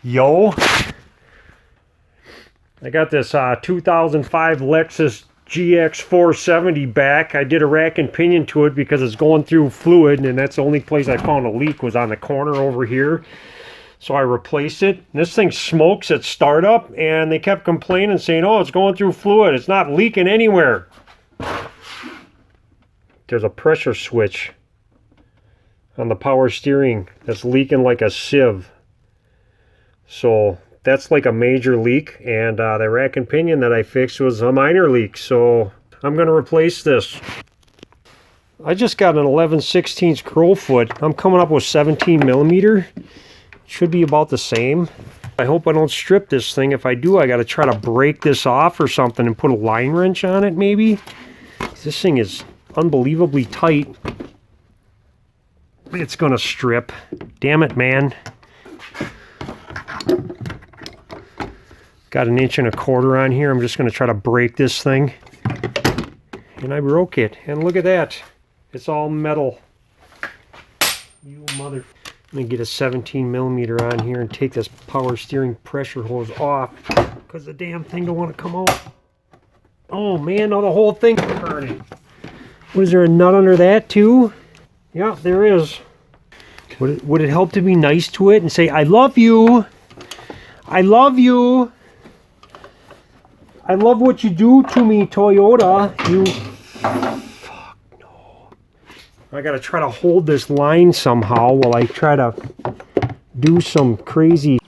Yo, I got this 2005 Lexus GX470 back. I did a rack and pinion to it because it's going through fluid, and that's the only place I found a leak was on the corner over here. So I replaced it. And this thing smokes at startup, and they kept complaining, saying, oh, it's going through fluid. It's not leaking anywhere. There's a pressure switch on the power steering that's leaking like a sieve. So that's like a major leak, and the rack and pinion that I fixed was a minor leak, so I'm going to replace this. I just got an 11/16 crowfoot. I'm coming up with 17 millimeter. Should be about the same. I hope I don't strip this thing. If I do, I got to try to break this off or something and put a line wrench on it maybe. This thing is unbelievably tight. It's going to strip. Damn it, man. Got 1.25 inches on here. I'm just going to try to break this thing. And I broke it. And look at that. It's all metal. You mother... Let me get a 17 millimeter on here and take this power steering pressure hose off because the damn thing don't want to come out. Oh man, now the whole thing's turning. Was there a nut under that too? Yeah, there is. Would it help to be nice to it and say, I love you. I love you. I love what you do to me, Toyota. You... Fuck no. I gotta try to hold this line somehow while I try to do some crazy...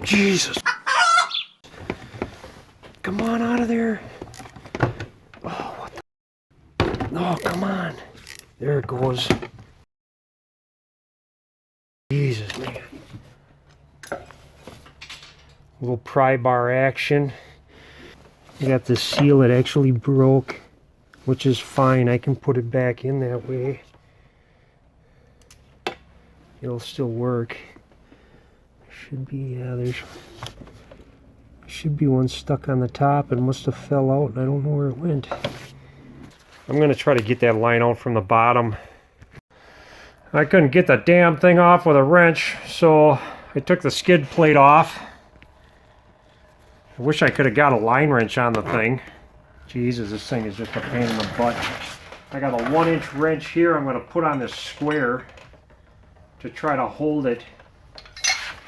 Jesus. Come on out of there. Oh, what the... Oh, come on. There it goes. Jesus, man. Little pry bar action. I got this seal that actually broke, which is fine. I can put it back in that way. It'll still work. Should be, yeah, there's should be one stuck on the top. It must have fell out and I don't know where it went. I'm going to try to get that line out from the bottom. I couldn't get the damn thing off with a wrench, so I took the skid plate off. I wish I could have got a line wrench on the thing. Jesus, this thing is just a pain in the butt. I got a 1-inch wrench here I'm going to put on this square to try to hold it.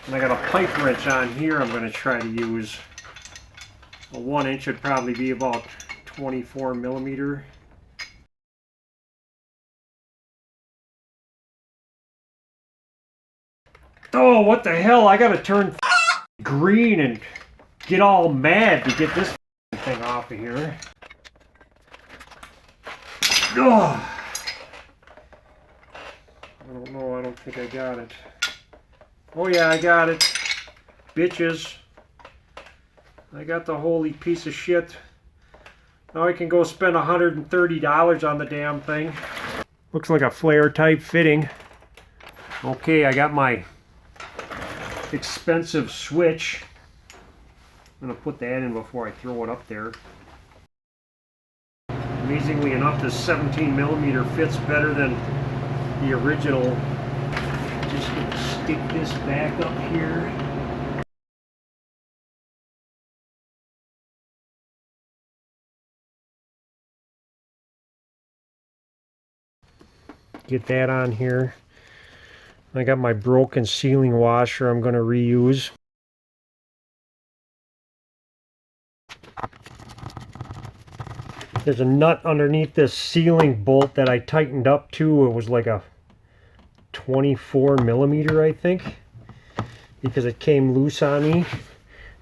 And I got a pipe wrench on here I'm going to try to use. A 1-inch would probably be about 24 millimeter. Oh, what the hell? I got to turn green and get all mad to get this thing off of here. Oh. I don't know. I don't think I got it. Oh yeah, I got it. Bitches. I got the holy piece of shit. Now I can go spend $130 on the damn thing. Looks like a flare type fitting. Okay, I got my expensive switch. I'm gonna put that in before I throw it up there. Amazingly enough, this 17 millimeter fits better than the original. Just gonna stick this back up here. Get that on here. I got my broken sealing washer I'm going to reuse. There's a nut underneath this sealing bolt that I tightened up to. It was like a 24 millimeter, I think, because it came loose on me.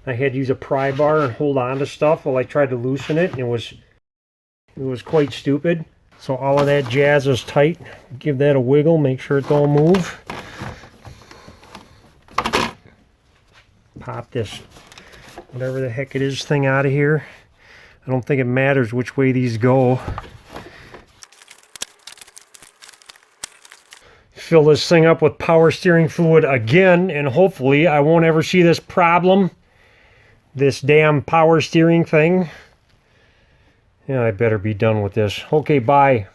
I had to use a pry bar and hold on to stuff while I tried to loosen it, and it was quite stupid. So all of that jazz is tight. Give that a wiggle, make sure it don't move. Pop this, whatever the heck it is, thing out of here. I don't think it matters which way these go. fill this thing up with power steering fluid again, and hopefully I won't ever see this problem. This damn power steering thing. Yeah, I better be done with this. Okay, bye.